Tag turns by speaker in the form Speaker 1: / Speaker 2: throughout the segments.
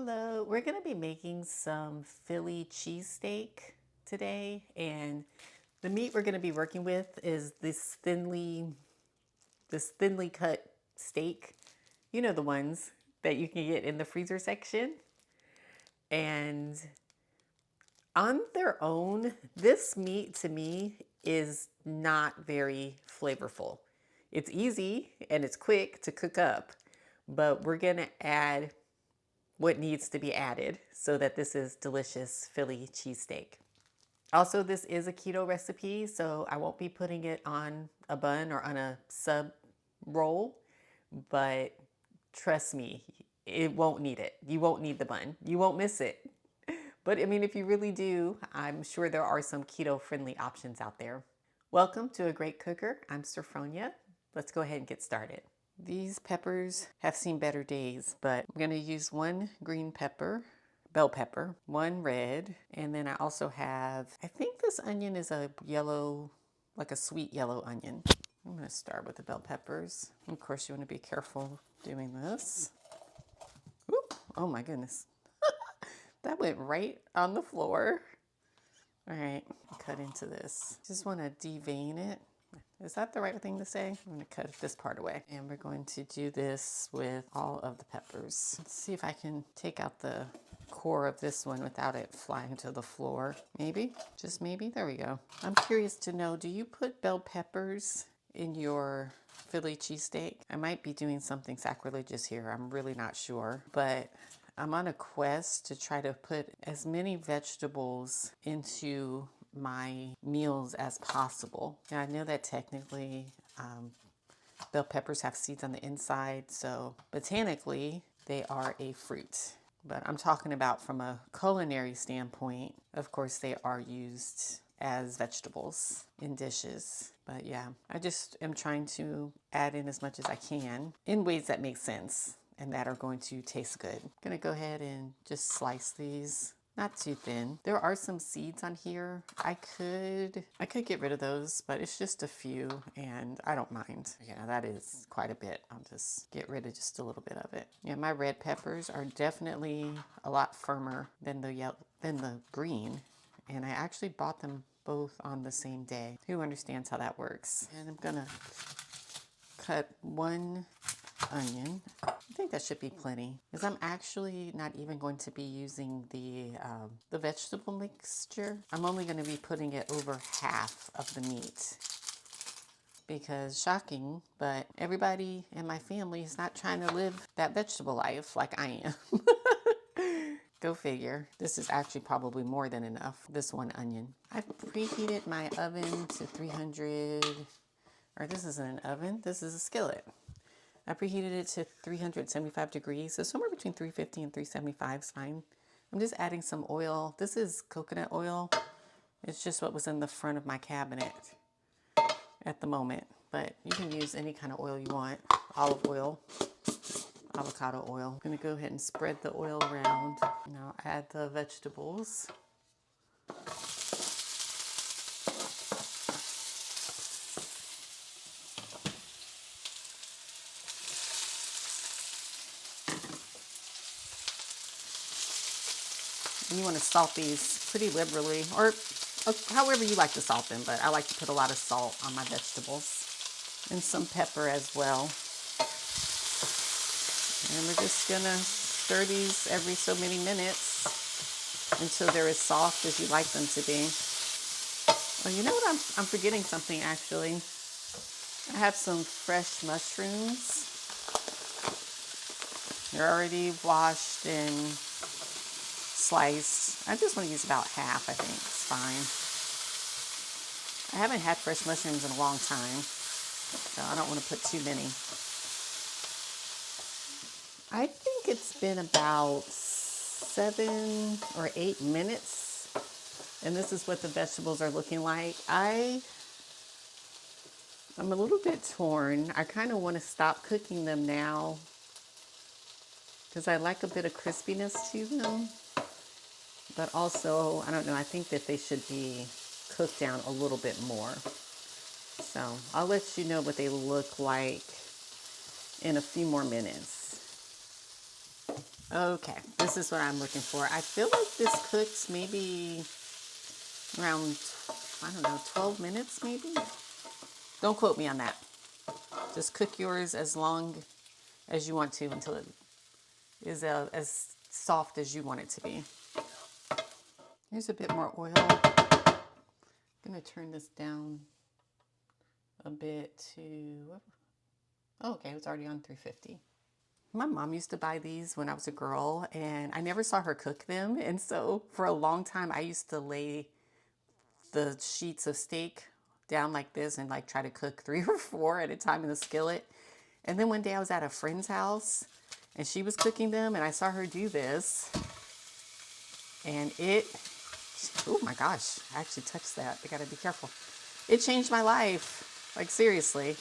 Speaker 1: Hello, we're going to be making some Philly cheesesteak today, and the meat we're going to be working with is this thinly cut steak. You know, the ones that you can get in the freezer section. And on their own, this meat to me is not very flavorful. It's easy and it's quick to cook up, but we're going to add what needs to be added so that this is delicious Philly cheesesteak. Also, this is a keto recipe, so I won't be putting it on a bun or on a sub roll, but trust me, it won't need it. You won't need the bun. You won't miss it. But I mean, if you really do, I'm sure there are some keto friendly options out there. Welcome to A Great Cooker. I'm Sophronia. Let's go ahead and get started. These peppers have seen better days, but I'm going to use one green pepper, bell pepper, one red, and then I also have, I think this onion is a yellow, like a sweet yellow onion. I'm going to start with the bell peppers. Of course, you want to be careful doing this. Oop, oh my goodness. That went right on the floor. All right, cut into this. Just want to devein it. Is that the right thing to say? I'm going to cut this part away. And we're going to do this with all of the peppers. Let's see if I can take out the core of this one without it flying to the floor. Maybe, just maybe. There we go. I'm curious to know, do you put bell peppers in your Philly cheesesteak? I might be doing something sacrilegious here. I'm really not sure. But I'm on a quest to try to put as many vegetables into my meals as possible. And I know that technically bell peppers have seeds on the inside, so botanically they are a fruit. But I'm talking about from a culinary standpoint, of course they are used as vegetables in dishes. But yeah, I just am trying to add in as much as I can in ways that make sense and that are going to taste good. I'm gonna go ahead and just slice these. Not too thin. There are some seeds on here. I could get rid of those, but it's just a few and I don't mind. Yeah, that is quite a bit. I'll just get rid of just a little bit of it. Yeah, my red peppers are definitely a lot firmer than the green. And I actually bought them both on the same day. Who understands how that works? And I'm gonna cut one onion. I think that should be plenty because I'm actually not even going to be using the vegetable mixture. I'm only going to be putting it over half of the meat because shocking, but everybody in my family is not trying to live that vegetable life like I am. Go figure. This is actually probably more than enough, this one onion. I've preheated my oven to 300, or this isn't an oven, this is a skillet. I preheated it to 375 degrees, so somewhere between 350 and 375 is fine. I'm just adding some oil. This is coconut oil. It's just what was in the front of my cabinet at the moment, but you can use any kind of oil you want. Olive oil, avocado oil. I'm gonna go ahead and spread the oil around. Now add the vegetables. And you want to salt these pretty liberally, or however you like to salt them, but I like to put a lot of salt on my vegetables. And some pepper as well. And we're just gonna stir these every so many minutes until they're as soft as you like them to be. Oh, you know what? I'm forgetting something actually. I have some fresh mushrooms. They're already washed and sliced. I just want to use about half, I think. It's fine. I haven't had fresh mushrooms in a long time, so I don't want to put too many. I think it's been about 7 or 8 minutes, and this is what the vegetables are looking like. I'm a little bit torn. I kind of want to stop cooking them now because I like a bit of crispiness to them. But also, I don't know, I think that they should be cooked down a little bit more. So I'll let you know what they look like in a few more minutes. Okay, this is what I'm looking for. I feel like this cooks maybe around, I don't know, 12 minutes maybe? Don't quote me on that. Just cook yours as long as you want to until it is as soft as you want it to be. Here's a bit more oil. I'm gonna turn this down a bit to, oh, okay, it's already on 350. My mom used to buy these when I was a girl, and I never saw her cook them. And so for a long time, I used to lay the sheets of steak down like this and like try to cook 3 or 4 at a time in the skillet. And then one day I was at a friend's house and she was cooking them and I saw her do this. And it, oh my gosh, I actually touched that. I gotta be careful. It changed my life. Like seriously.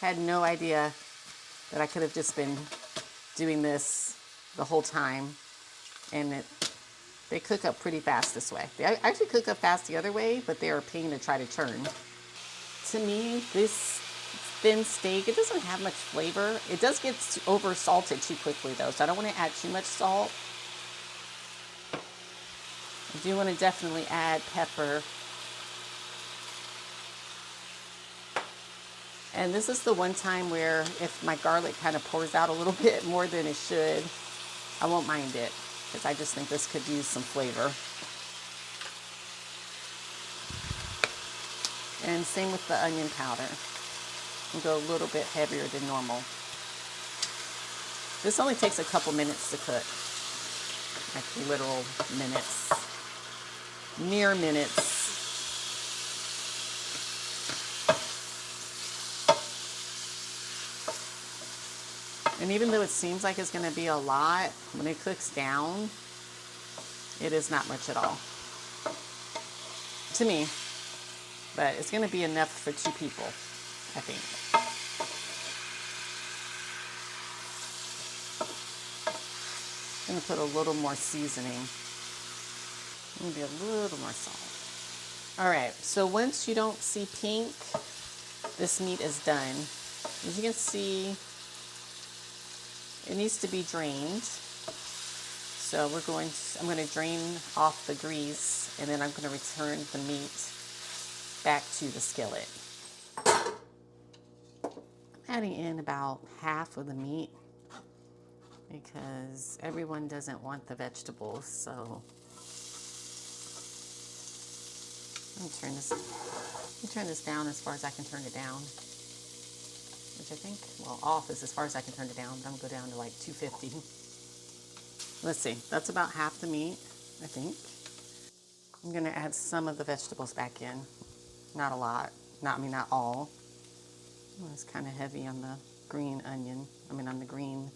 Speaker 1: Had no idea that I could have just been doing this the whole time. And they cook up pretty fast this way. They actually cook up fast the other way, but they're a pain to try to turn. To me, this thin steak, it doesn't have much flavor. It does get over salted too quickly though, so I don't want to add too much salt. I do want to definitely add pepper. And this is the one time where if my garlic kind of pours out a little bit more than it should, I won't mind it because I just think this could use some flavor. And same with the onion powder. I'll go a little bit heavier than normal. This only takes a couple minutes to cook. Like literal minutes. Mere minutes. And even though it seems like it's going to be a lot, when it cooks down, it is not much at all. To me. But it's going to be enough for 2 people, I think. I'm going to put a little more seasoning. Maybe a little more salt. All right, so once you don't see pink, this meat is done. As you can see, it needs to be drained. So I'm going to drain off the grease, and then I'm going to return the meat back to the skillet. I'm adding in about half of the meat because everyone doesn't want the vegetables, so let me turn this down as far as I can turn it down, which I think, well, off is as far as I can turn it down, but I'm going to go down to like 250. Let's see, that's about half the meat, I think. I'm going to add some of the vegetables back in. Not a lot, not all. It's kind of heavy on the green onion, on the green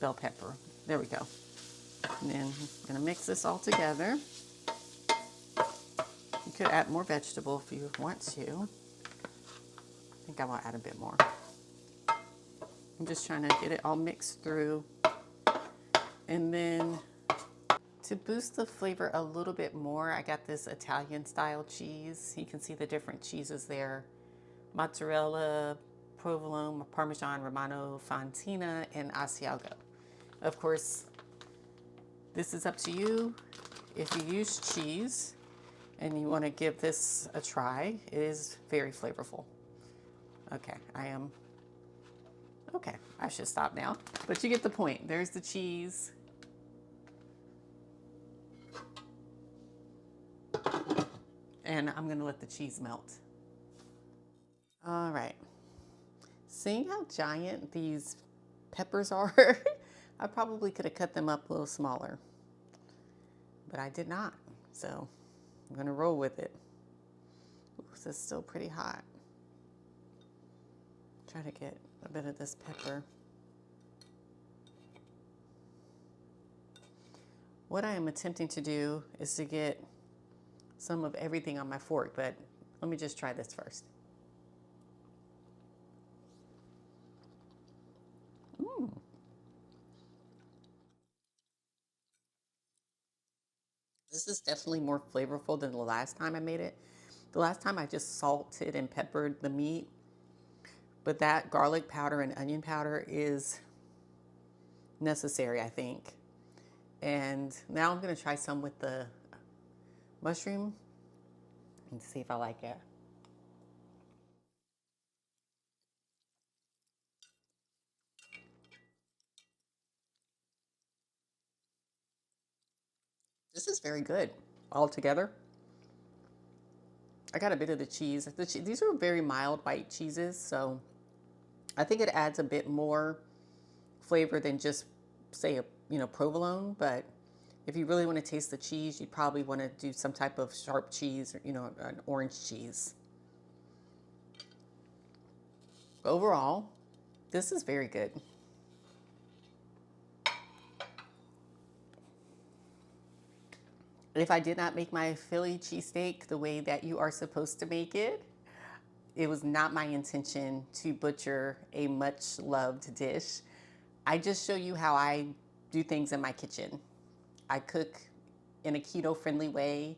Speaker 1: bell pepper. There we go. And then I'm going to mix this all together. You could add more vegetable if you want to. I think I will add a bit more. I'm just trying to get it all mixed through. And then to boost the flavor a little bit more, I got this Italian style cheese. You can see the different cheeses there. Mozzarella, provolone, Parmesan, Romano, Fontina, and Asiago. Of course, this is up to you. If you use cheese and you want to give this a try, it is very flavorful. Okay, I should stop now. But you get the point. There's the cheese. And I'm going to let the cheese melt. All right. Seeing how giant these peppers are, I probably could have cut them up a little smaller. But I did not. So I'm going to roll with it. Ooh, this is still pretty hot. Try to get a bit of this pepper. What I am attempting to do is to get some of everything on my fork, but let me just try this first. This is definitely more flavorful than the last time I made it. The last time I just salted and peppered the meat, but that garlic powder and onion powder is necessary, I think. And now I'm gonna try some with the mushroom and see if I like it. This is very good all together. I got a bit of the cheese. These are very mild white cheeses, so I think it adds a bit more flavor than just say a provolone. But if you really want to taste the cheese, you probably want to do some type of sharp cheese or an orange cheese. Overall, this is very good. If I did not make my Philly cheesesteak the way that you are supposed to make it, it was not my intention to butcher a much loved dish. I just show you how I do things in my kitchen. I cook in a keto friendly way,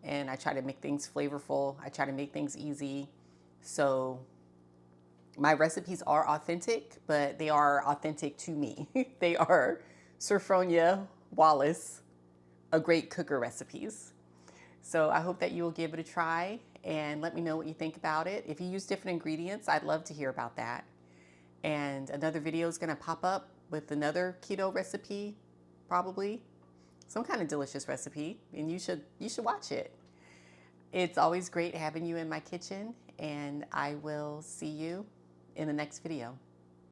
Speaker 1: and I try to make things flavorful. I try to make things easy. So my recipes are authentic, but they are authentic to me. They are Sophronia Wallace, a great cooker recipes. So I hope that you will give it a try and let me know what you think about it. If you use different ingredients, I'd love to hear about that. And another video is gonna pop up with another keto recipe, probably some kind of delicious recipe, and you should watch it. It's always great having you in my kitchen, and I will see you in the next video.